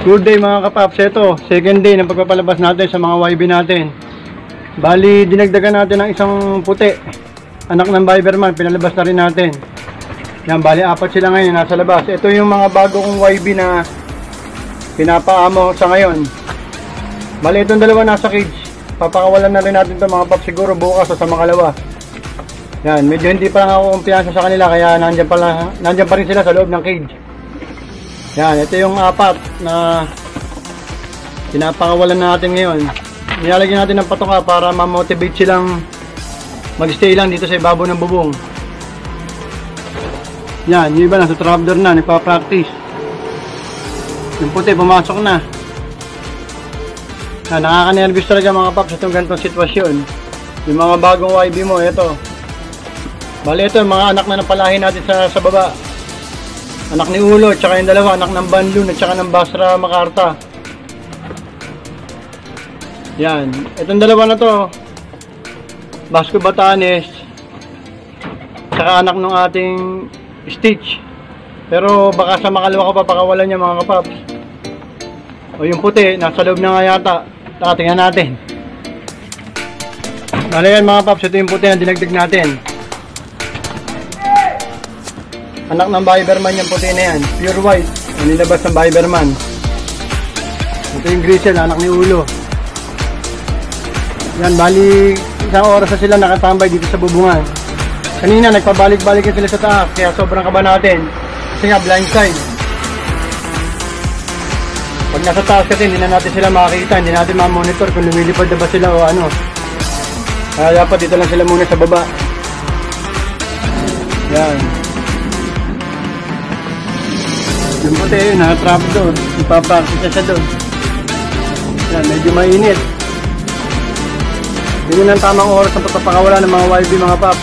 Good day mga kapaps, ito second day ng pagpapalabas natin sa mga YB natin. Bali, dinagdagan natin ng isang puti, anak ng Viberman, pinalabas na rin natin. Yan, bali 4 sila ngayon nasa labas. Ito yung mga bago kong YB na pinapaamo sa ngayon. Bali, itong dalawa nasa cage, papakawalan na rin natin ito mga paps, siguro bukas o sa makalawa. Yan, medyo hindi pa lang ako kumpiyansa sa kanila, kaya nandyan pa rin sila sa loob ng cage. Yan, ito yung 4 na pinapakawalan natin ngayon. Nilalagyan natin ng patoka para ma-motivate silang mag-stay lang dito sa ibabaw ng bubong. Yan, yung iba nasa trapdoor na, nagpa-practice. Yung puti, pumasok na. Yan, nakaka-nervous talaga mga paps itong ganitong sitwasyon. Yung mga bagong YB mo, ito. Bali, ito yung mga anak na napalahin natin sa baba. Anak ni Ulo, tsaka yung dalawa, anak ng Banlun, at tsaka ng Basra Makarta. Yan, itong dalawa na to, Basco Batanes, tsaka anak ng ating Stitch. Pero baka sa makalawa ko papakawalan niya mga kapaps. O yung puti, nasa loob na nga yata. Tingnan natin. Bale yan mga paps, ito yung puti na dinagdag natin. Anak ng Viberman yung puti na yan, pure white, nilabas ng Viberman. Ito yung Grisel, anak ni Ulo. Yan, bali isang oras na sila nakatambay dito sa bubungan. Kanina nagpabalik-balik sila sa taas, kaya sobrang kaba natin kasi nga blind side. Pag nasa taas kasi hindi na natin sila makakita, hindi natin ma-monitor kung lumilipad na ba sila o ano. Kaya dapat dito lang sila muna sa baba. Yan. Yung puti yun, naka-trap doon. Ipapractice na siya doon. Yan, medyo mainit. Yun ang tamang oras ng pagpapakawala ng mga YB mga pap.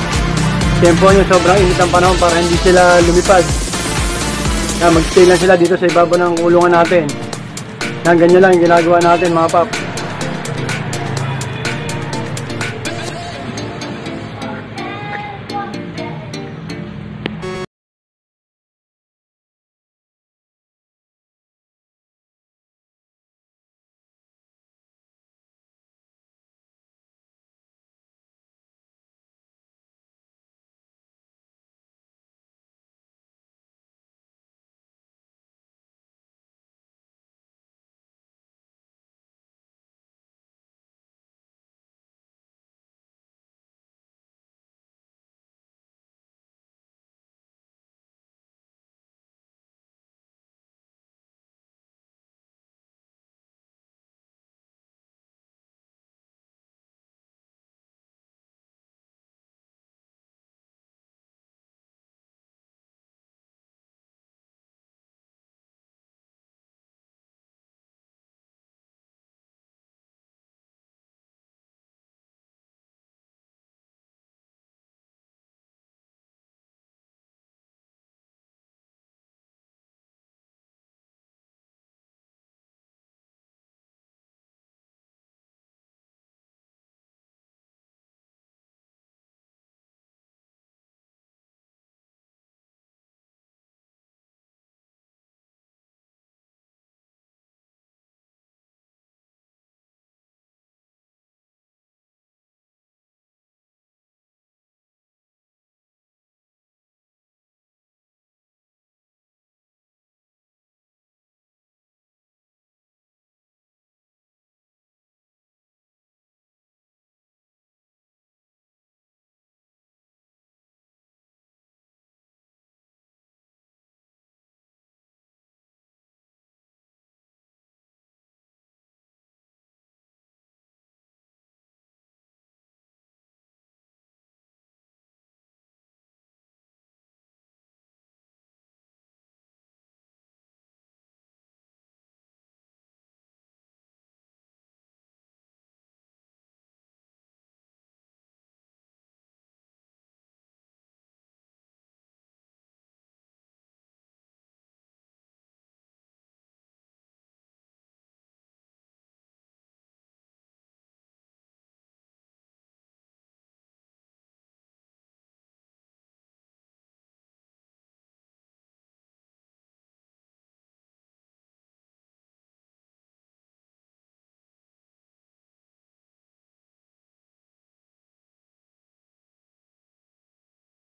Tempo nyo, sobrang init ang panahon para hindi sila lumipad. Yan, mag-stay lang sila dito sa ibabaw ng kulungan natin. Yan, ganyan lang yung ginagawa natin mga pap.